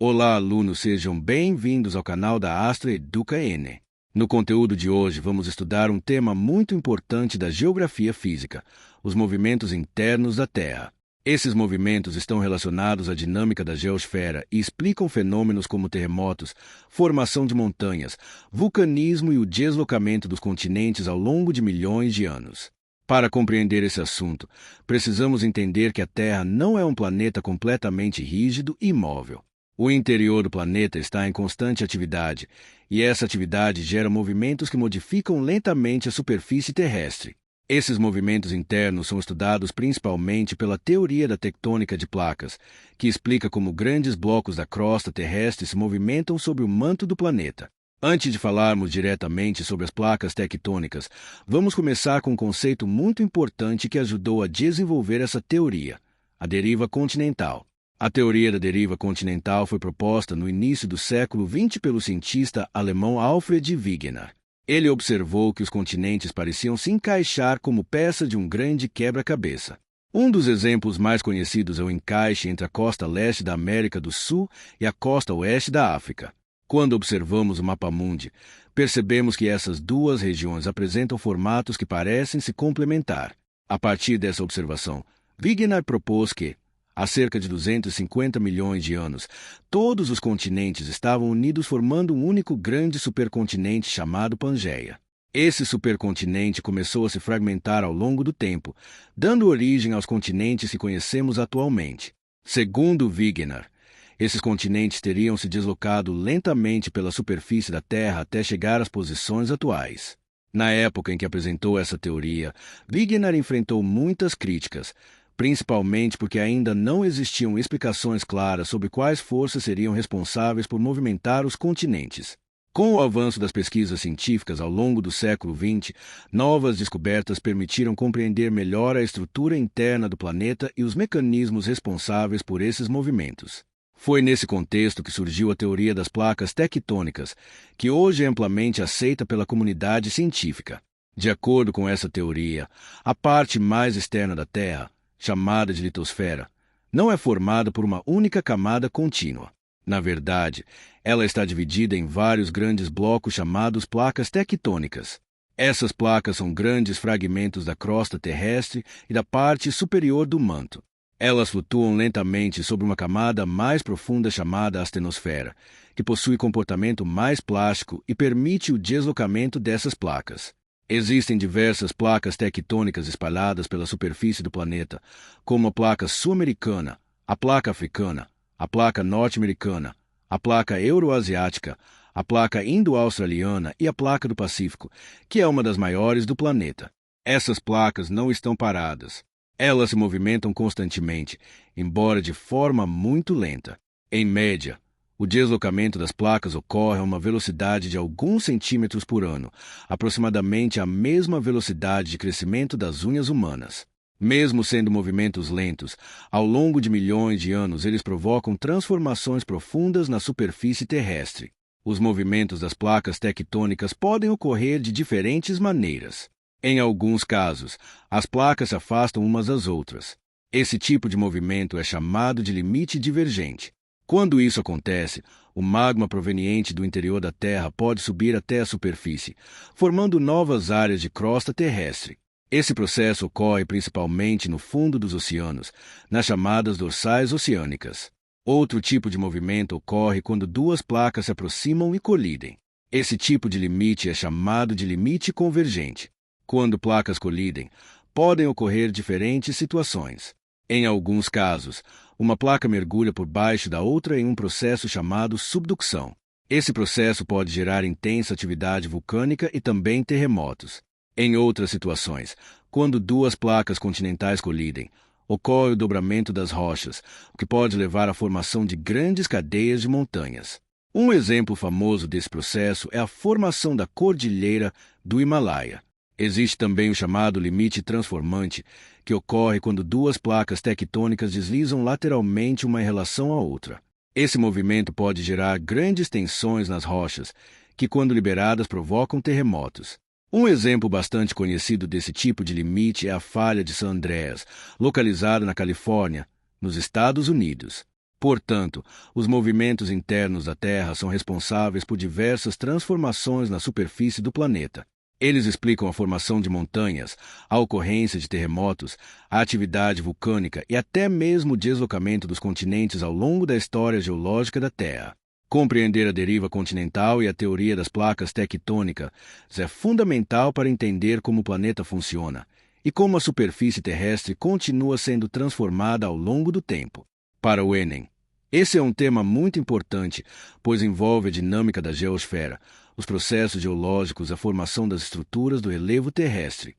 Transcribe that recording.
Olá, alunos, sejam bem-vindos ao canal da Astra Educa N. No conteúdo de hoje, vamos estudar um tema muito importante da geografia física, os movimentos internos da Terra. Esses movimentos estão relacionados à dinâmica da geosfera e explicam fenômenos como terremotos, formação de montanhas, vulcanismo e o deslocamento dos continentes ao longo de milhões de anos. Para compreender esse assunto, precisamos entender que a Terra não é um planeta completamente rígido e imóvel. O interior do planeta está em constante atividade, e essa atividade gera movimentos que modificam lentamente a superfície terrestre. Esses movimentos internos são estudados principalmente pela teoria da tectônica de placas, que explica como grandes blocos da crosta terrestre se movimentam sobre o manto do planeta. Antes de falarmos diretamente sobre as placas tectônicas, vamos começar com um conceito muito importante que ajudou a desenvolver essa teoria: a deriva continental. A teoria da deriva continental foi proposta no início do século XX pelo cientista alemão Alfred Wegener. Ele observou que os continentes pareciam se encaixar como peça de um grande quebra-cabeça. Um dos exemplos mais conhecidos é o encaixe entre a costa leste da América do Sul e a costa oeste da África. Quando observamos o mapamundi, percebemos que essas duas regiões apresentam formatos que parecem se complementar. A partir dessa observação, Wegener propôs que, há cerca de 250 milhões de anos, todos os continentes estavam unidos formando um único grande supercontinente chamado Pangeia. Esse supercontinente começou a se fragmentar ao longo do tempo, dando origem aos continentes que conhecemos atualmente. Segundo Wegener, esses continentes teriam se deslocado lentamente pela superfície da Terra até chegar às posições atuais. Na época em que apresentou essa teoria, Wegener enfrentou muitas críticas, principalmente porque ainda não existiam explicações claras sobre quais forças seriam responsáveis por movimentar os continentes. Com o avanço das pesquisas científicas ao longo do século XX, novas descobertas permitiram compreender melhor a estrutura interna do planeta e os mecanismos responsáveis por esses movimentos. Foi nesse contexto que surgiu a teoria das placas tectônicas, que hoje é amplamente aceita pela comunidade científica. De acordo com essa teoria, a parte mais externa da Terra, chamada de litosfera, não é formada por uma única camada contínua. Na verdade, ela está dividida em vários grandes blocos chamados placas tectônicas. Essas placas são grandes fragmentos da crosta terrestre e da parte superior do manto. Elas flutuam lentamente sobre uma camada mais profunda chamada astenosfera, que possui comportamento mais plástico e permite o deslocamento dessas placas. Existem diversas placas tectônicas espalhadas pela superfície do planeta, como a placa sul-americana, a placa africana, a placa norte-americana, a placa euroasiática, a placa indo-australiana e a placa do Pacífico, que é uma das maiores do planeta. Essas placas não estão paradas. Elas se movimentam constantemente, embora de forma muito lenta. Em média, o deslocamento das placas ocorre a uma velocidade de alguns centímetros por ano, aproximadamente a mesma velocidade de crescimento das unhas humanas. Mesmo sendo movimentos lentos, ao longo de milhões de anos eles provocam transformações profundas na superfície terrestre. Os movimentos das placas tectônicas podem ocorrer de diferentes maneiras. Em alguns casos, as placas se afastam umas das outras. Esse tipo de movimento é chamado de limite divergente. Quando isso acontece, o magma proveniente do interior da Terra pode subir até a superfície, formando novas áreas de crosta terrestre. Esse processo ocorre principalmente no fundo dos oceanos, nas chamadas dorsais oceânicas. Outro tipo de movimento ocorre quando duas placas se aproximam e colidem. Esse tipo de limite é chamado de limite convergente. Quando placas colidem, podem ocorrer diferentes situações. Em alguns casos, uma placa mergulha por baixo da outra em um processo chamado subducção. Esse processo pode gerar intensa atividade vulcânica e também terremotos. Em outras situações, quando duas placas continentais colidem, ocorre o dobramento das rochas, o que pode levar à formação de grandes cadeias de montanhas. Um exemplo famoso desse processo é a formação da Cordilheira do Himalaia. Existe também o chamado limite transformante, que ocorre quando duas placas tectônicas deslizam lateralmente uma em relação à outra. Esse movimento pode gerar grandes tensões nas rochas, que, quando liberadas, provocam terremotos. Um exemplo bastante conhecido desse tipo de limite é a falha de San Andreas, localizada na Califórnia, nos Estados Unidos. Portanto, os movimentos internos da Terra são responsáveis por diversas transformações na superfície do planeta. Eles explicam a formação de montanhas, a ocorrência de terremotos, a atividade vulcânica e até mesmo o deslocamento dos continentes ao longo da história geológica da Terra. Compreender a deriva continental e a teoria das placas tectônicas é fundamental para entender como o planeta funciona e como a superfície terrestre continua sendo transformada ao longo do tempo. Para o Enem, esse é um tema muito importante, pois envolve a dinâmica da geosfera, os processos geológicos e a formação das estruturas do relevo terrestre.